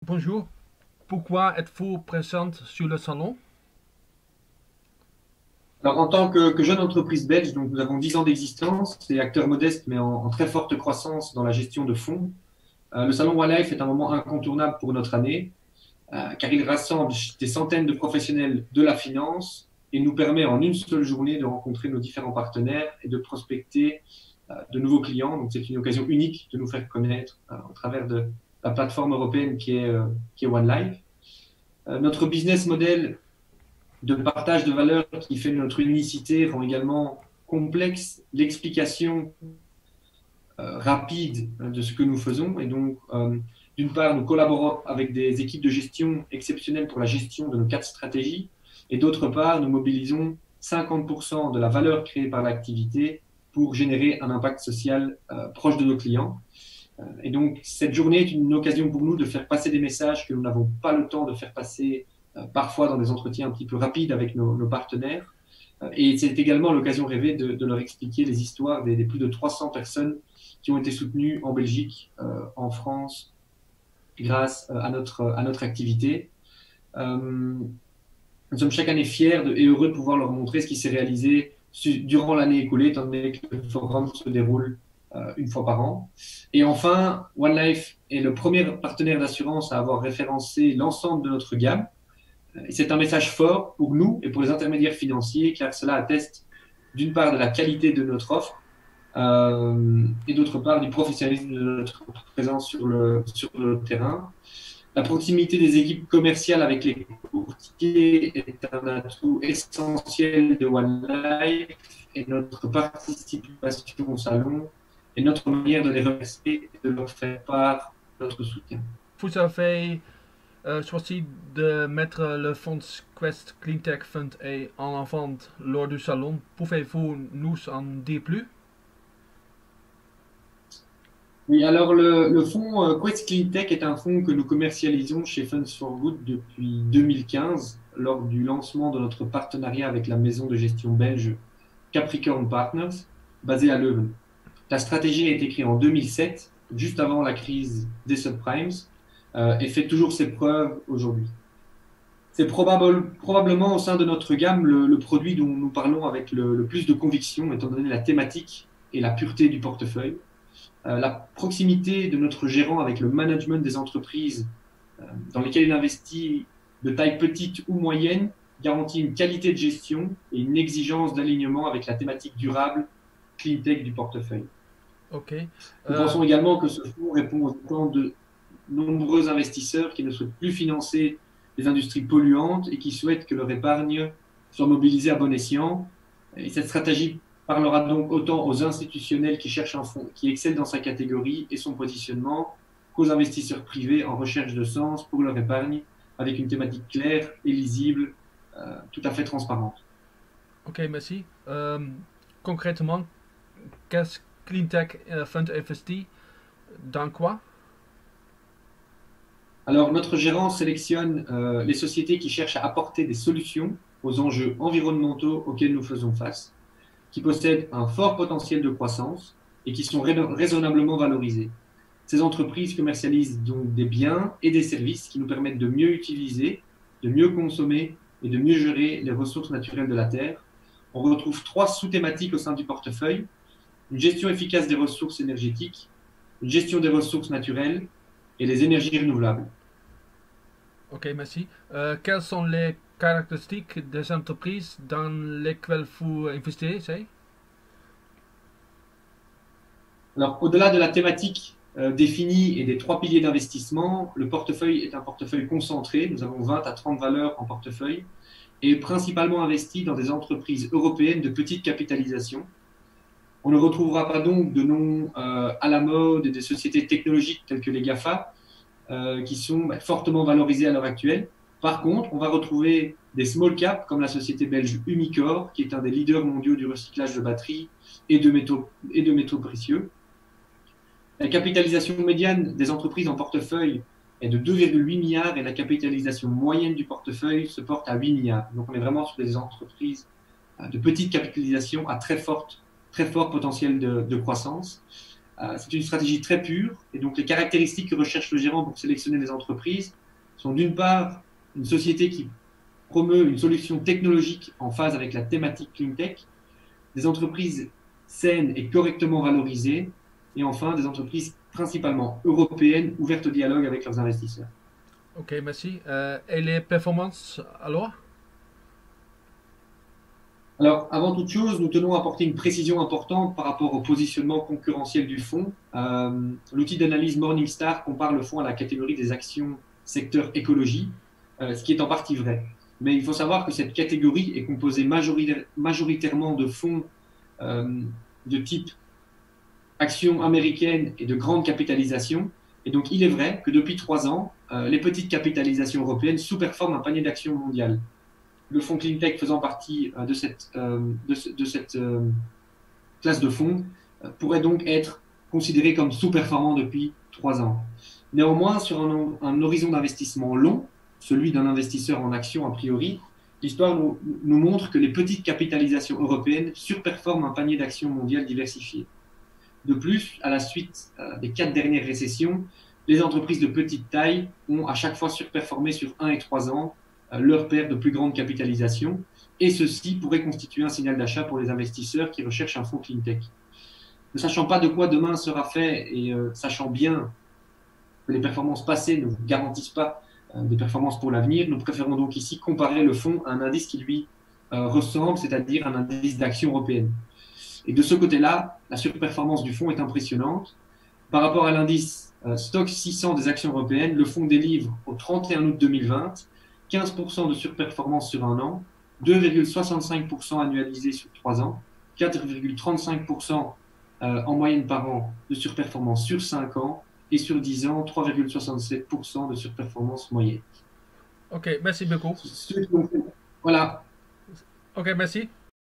Bonjour, pourquoi êtes-vous présente sur le salon? Alors, en tant que jeune entreprise belge, donc nous avons 10 ans d'existence, c'est acteur modeste mais en très forte croissance dans la gestion de fonds. Le salon OneLife est un moment incontournable pour notre année, car il rassemble des centaines de professionnels de la finance et nous permet en une seule journée de rencontrer nos différents partenaires et de prospecter de nouveaux clients. Donc c'est une occasion unique de nous faire connaître au travers de la plateforme européenne qui est OneLife. Notre business model de partage de valeurs qui fait notre unicité rend également complexe l'explication rapide de ce que nous faisons. Et donc, d'une part, nous collaborons avec des équipes de gestion exceptionnelles pour la gestion de nos quatre stratégies. Et d'autre part, nous mobilisons 50% de la valeur créée par l'activité pour générer un impact social proche de nos clients. Et donc, cette journée est une occasion pour nous de faire passer des messages que nous n'avons pas le temps de faire passer parfois dans des entretiens un petit peu rapides avec nos partenaires. Et c'est également l'occasion rêvée de leur expliquer les histoires des plus de 300 personnes qui ont été soutenues en Belgique, en France, grâce à notre activité. Nous sommes chaque année fiers et heureux de pouvoir leur montrer ce qui s'est réalisé durant l'année écoulée, étant donné que le forum se déroule une fois par an. Et enfin, OneLife est le premier partenaire d'assurance à avoir référencé l'ensemble de notre gamme. Et c'est un message fort pour nous et pour les intermédiaires financiers, car cela atteste d'une part de la qualité de notre offre et d'autre part du professionnalisme de notre présence sur le terrain. La proximité des équipes commerciales avec les courtiers est un atout essentiel de OneLife et notre participation au salon et notre manière de les remercier et de leur faire part de notre soutien. Vous avez choisi de mettre le fonds Quest Cleantech Fund en vente lors du salon. Pouvez-vous nous en dire plus? Oui, alors le fonds Quest Clean Tech est un fonds que nous commercialisons chez Funds for Good depuis 2015 lors du lancement de notre partenariat avec la maison de gestion belge Capricorn Partners, basée à Leuven. La stratégie a été créée en 2007, juste avant la crise des subprimes, et fait toujours ses preuves aujourd'hui. C'est probablement au sein de notre gamme le produit dont nous parlons avec le plus de conviction, étant donné la thématique et la pureté du portefeuille. La proximité de notre gérant avec le management des entreprises dans lesquelles il investit de taille petite ou moyenne garantit une qualité de gestion et une exigence d'alignement avec la thématique durable, clean tech du portefeuille. Ok. Nous Euh, pensons également que ce fonds répond aux attentes de nombreux investisseurs qui ne souhaitent plus financer les industries polluantes et qui souhaitent que leur épargne soit mobilisée à bon escient. Et cette stratégie parlera donc autant aux institutionnels qui cherchent un fonds qui excelle dans sa catégorie et son positionnement qu'aux investisseurs privés en recherche de sens pour leur épargne avec une thématique claire et lisible, tout à fait transparente. ok, merci. Concrètement, qu'est-ce Cleantech Fund investit dans quoi? Alors, notre gérant sélectionne les sociétés qui cherchent à apporter des solutions aux enjeux environnementaux auxquels nous faisons face, qui possèdent un fort potentiel de croissance et qui sont raisonnablement valorisées. Ces entreprises commercialisent donc des biens et des services qui nous permettent de mieux utiliser, de mieux consommer et de mieux gérer les ressources naturelles de la Terre. On retrouve trois sous-thématiques au sein du portefeuille: une gestion efficace des ressources énergétiques, une gestion des ressources naturelles et les énergies renouvelables. Ok, merci. Quelles sont les caractéristiques des entreprises dans lesquelles vous investissez? Alors, au-delà de la thématique définie et des trois piliers d'investissement, le portefeuille est un portefeuille concentré. Nous avons 20 à 30 valeurs en portefeuille et principalement investi dans des entreprises européennes de petite capitalisation. On ne retrouvera pas donc de noms à la mode et des sociétés technologiques telles que les GAFA, qui sont fortement valorisées à l'heure actuelle. Par contre, on va retrouver des small caps comme la société belge Umicore, qui est un des leaders mondiaux du recyclage de batteries et de métaux précieux. La capitalisation médiane des entreprises en portefeuille est de 2,8 milliards et la capitalisation moyenne du portefeuille se porte à 8 milliards. Donc on est vraiment sur des entreprises de petite capitalisation à très fort potentiel de croissance. C'est une stratégie très pure. Et donc, les caractéristiques que recherche le gérant pour sélectionner des entreprises sont d'une part une société qui promeut une solution technologique en phase avec la thématique Clean Tech, des entreprises saines et correctement valorisées, et enfin des entreprises principalement européennes ouvertes au dialogue avec leurs investisseurs. Ok, merci. Et les performances alors? Alors, avant toute chose, nous tenons à apporter une précision importante par rapport au positionnement concurrentiel du fonds. L'outil d'analyse Morningstar compare le fonds à la catégorie des actions secteur écologie, ce qui est en partie vrai. Mais il faut savoir que cette catégorie est composée majoritairement de fonds euh, de type actions américaines et de grande capitalisation. Et donc, il est vrai que depuis 3 ans, les petites capitalisations européennes sous-performent un panier d'actions mondiales. Le fonds CleanTech faisant partie de cette classe de fonds pourrait donc être considéré comme sous-performant depuis 3 ans. Néanmoins, sur un horizon d'investissement long, celui d'un investisseur en actions a priori, l'histoire nous montre que les petites capitalisations européennes surperforment un panier d'actions mondiales diversifiées. De plus, à la suite des 4 dernières récessions, les entreprises de petite taille ont à chaque fois surperformé sur 1 et 3 ans leur paire de plus grande capitalisation. Et ceci pourrait constituer un signal d'achat pour les investisseurs qui recherchent un fonds clean tech. Ne sachant pas de quoi demain sera fait et sachant bien que les performances passées ne vous garantissent pas des performances pour l'avenir, nous préférons donc ici comparer le fonds à un indice qui lui ressemble, c'est-à-dire un indice d'action européenne. Et de ce côté-là, la surperformance du fonds est impressionnante. Par rapport à l'indice Stoxx 600 des actions européennes, le fonds délivre au 31 août 2020 15% de surperformance sur un an, 2,65% annualisé sur 3 ans, 4,35% en moyenne par an de surperformance sur 5 ans et sur 10 ans, 3,67% de surperformance moyenne. Ok, merci beaucoup. Voilà. Ok, merci.